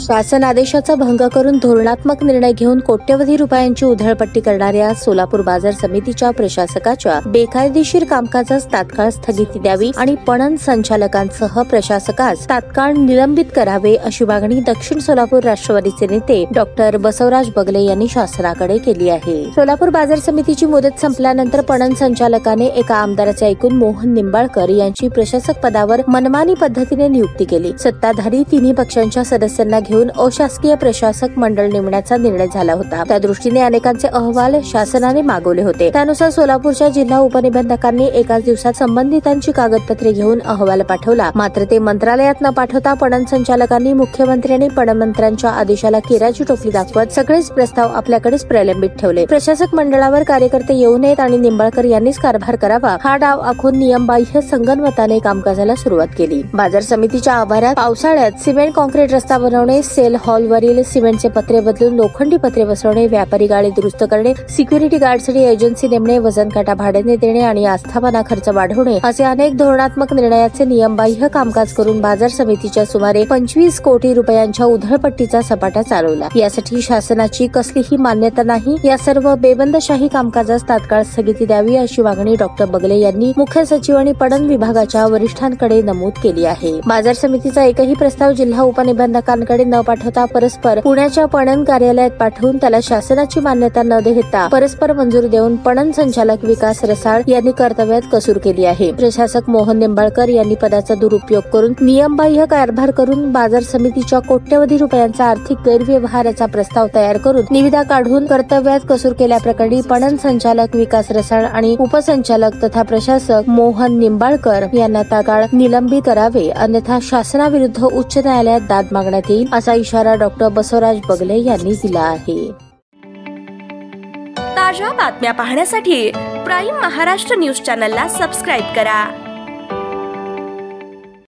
शासन आदेशाचा भंग करून धोरणात्मक निर्णय घेऊन कोट्यवधी रुपयांची उधळपट्टी करणाऱ्या सोलापूर बाजार समितीच्या प्रशासकाच्या बेकायदेशीर कामकाजास तात्काळ स्थगिती द्यावी आणि पणन संचालकांसह प्रशासकास तात्काळ निलंबित करावे अशी मागणी दक्षिण सोलापूर राष्ट्रवादीचे नेते डॉक्टर बसवराज बगले यांनी शासनाकडे केली आहे। सोलापूर बाजार समितीची मुदत संपल्यानंतर पणन संचालकाने एका आमदाराचे ऐकून मोहन निंबाळकर यांची प्रशासक पदावर मनमानी पद्धतीने नियुक्ती केली। सत्ताधारी तिन्ही पक्षांच्या सदस्यांना घेऊन अशासकीय प्रशासक मंडळ नेमण्याचा निर्णय झाला होता। त्या दृष्टीने अनेकांचे अहवाल शासनाने मागवले होते। त्यानुसार सोलापूरच्या जिल्हा उपनिबंधकांनी एकाच दिवसात संबंधितांची कागदपत्रे घेऊन अहवाल पाठवला। मात्र ते मंत्रालयात न पाठवता पणन संचालकांनी मुख्यमंत्री आणि पणन मंत्र्यांच्या आदेशाला केराची टोपली दाखवत सगळेच प्रस्ताव आपल्याकडेच प्रलंबित ठेवले। प्रशासक मंडळावर कार्यकर्ते येऊ नयेत आणि निंबाळकर यांनीच कारभार करावा हा डाव आखून नियमबाह्य संगनमताने कामकाजाला सुरुवात केली। बाजार समितीच्या आवारात पावसाळ्यात सिमेंट कॉन्क्रीट रस्ता बनवणे, सेल हॉलवरील सिमेंटचे पत्रे बदलून लोखंडी पत्रे बसवणे, व्यापारी गाडी दुरुस्त करणे, सिक्युरिटी गार्डसाठी एजन्सी नेमणे, वजन काटा भाड्याने देणे आणि आस्थापना खर्च वाढवणे असे अनेक धोरणात्मक निर्णयाचे नियमबाह्य कामकाज करून बाजार समितीच्या सुमारे 25 कोटी रुपयांच्या उधळपट्टीचा सपाटा चालवला। यासाठी शासनाची कसलीही मान्यता नाही। या सर्व बेबंदशाही कामकाजास तात्काळ स्थगिती द्यावी अशी मागणी डॉक्टर बगले यांनी मुख्य सचिव आणि पणन विभागाच्या वरिष्ठांकडे नमूद केली आहे। बाजार समितीचा एकही प्रस्ताव जिल्हा उपनिबंधकांकडे न पाठवता परस्पर पुण्याच्या पणन कार्यालयात पाठवून त्याला शासनाची मान्यता न देता परस्पर मंजुरी देऊन पणन संचालक विकास रसाळ यांनी कर्तव्यात कसूर केली आहे। प्रशासक मोहन निंबाळकर यांनी पदाचा दुरुपयोग करून नियमबाह्य कारभार करून बाजार समितीच्या कोट्यवधी रुपयांचा आर्थिक गैरव्यवहाराचा प्रस्ताव तयार करून निविदा काढून कर्तव्यात कसूर केल्याप्रकरणी पणन संचालक विकास रसाळ आणि उपसंचालक तथा प्रशासक मोहन निंबाळकर यांना तात्काळ निलंबित करावे, अन्यथा शासनाविरुद्ध उच्च न्यायालयात दाद मागण्यात येईल असा इशारा डॉक्टर बसवराज बगले यांनी दिला आहे। ताज्या बातम्या पाहण्यासाठी प्राईम महाराष्ट्र न्यूज चॅनलला सबस्क्राईब करा।